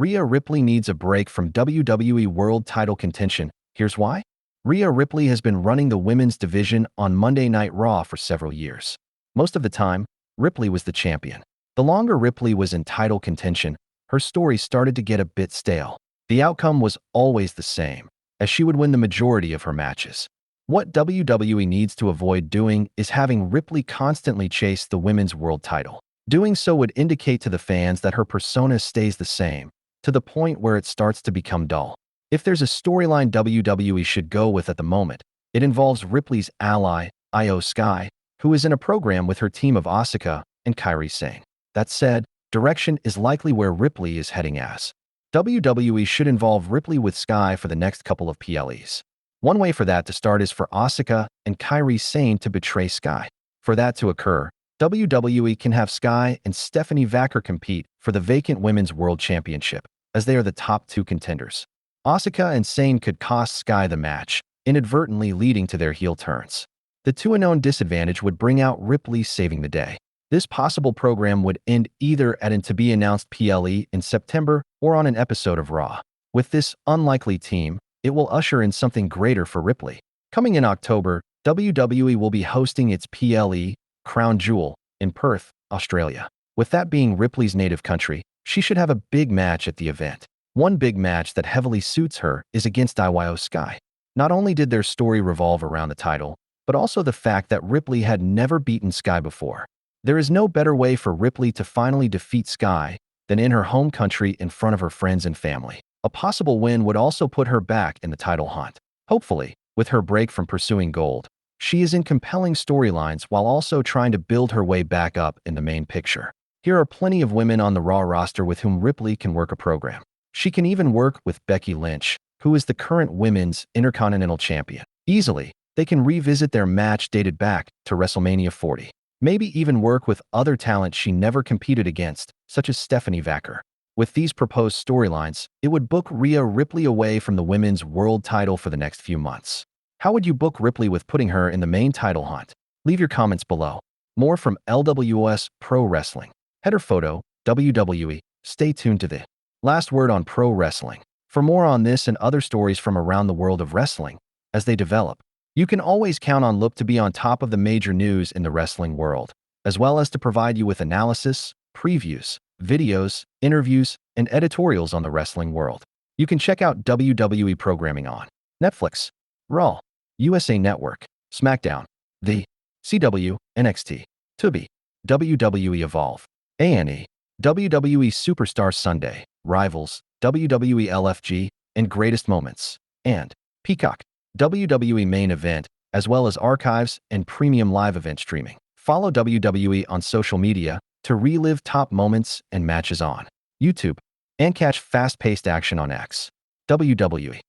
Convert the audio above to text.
Rhea Ripley needs a break from WWE World Title contention. Here's why. Rhea Ripley has been running the women's division on Monday Night Raw for several years. Most of the time, Ripley was the champion. The longer Ripley was in title contention, her story started to get a bit stale. The outcome was always the same, as she would win the majority of her matches. What WWE needs to avoid doing is having Ripley constantly chase the women's world title. Doing so would indicate to the fans that her persona stays the same, to the point where it starts to become dull. If there's a storyline WWE should go with at the moment, it involves Ripley's ally, Iyo Sky, who is in a program with her team of Asuka and Kairi Sane. That said, direction is likely where Ripley is heading as. WWE should involve Ripley with Sky for the next couple of PLEs. One way for that to start is for Asuka and Kairi Sane to betray Sky. For that to occur, WWE can have Sky and Stephanie Vaquer compete for the vacant Women's World Championship, as they are the top two contenders. Asuka and Sane could cost Sky the match, inadvertently leading to their heel turns. The 2-0 disadvantage would bring out Ripley saving the day. This possible program would end either at an to-be-announced PLE in September or on an episode of Raw. With this unlikely team, it will usher in something greater for Ripley. Coming in October, WWE will be hosting its PLE, Crown Jewel, in Perth, Australia. With that being Ripley's native country, she should have a big match at the event. One big match that heavily suits her is against Iyo Sky. Not only did their story revolve around the title, but also the fact that Ripley had never beaten Sky before. There is no better way for Ripley to finally defeat Sky than in her home country in front of her friends and family. A possible win would also put her back in the title hunt. Hopefully, with her break from pursuing gold, she is in compelling storylines while also trying to build her way back up in the main picture. Here are plenty of women on the Raw roster with whom Ripley can work a program. She can even work with Becky Lynch, who is the current Women's Intercontinental Champion. Easily, they can revisit their match dated back to WrestleMania 40. Maybe even work with other talent she never competed against, such as Stephanie Vaquer. With these proposed storylines, it would book Rhea Ripley away from the women's world title for the next few months. How would you book Ripley with putting her in the main title hunt? Leave your comments below. More from LWS Pro Wrestling. Header photo, WWE. Stay tuned to the last word on pro wrestling. For more on this and other stories from around the world of wrestling, as they develop, you can always count on Look to be on top of the major news in the wrestling world, as well as to provide you with analysis, previews, videos, interviews, and editorials on the wrestling world. You can check out WWE programming on Netflix, Raw, USA Network, SmackDown, The CW, NXT, Tubi, WWE Evolve, A&E, WWE Superstar Sunday, Rivals, WWE LFG, and Greatest Moments, and Peacock, WWE Main Event, as well as archives and premium live event streaming. Follow WWE on social media to relive top moments and matches on YouTube, and catch fast-paced action on X. WWE.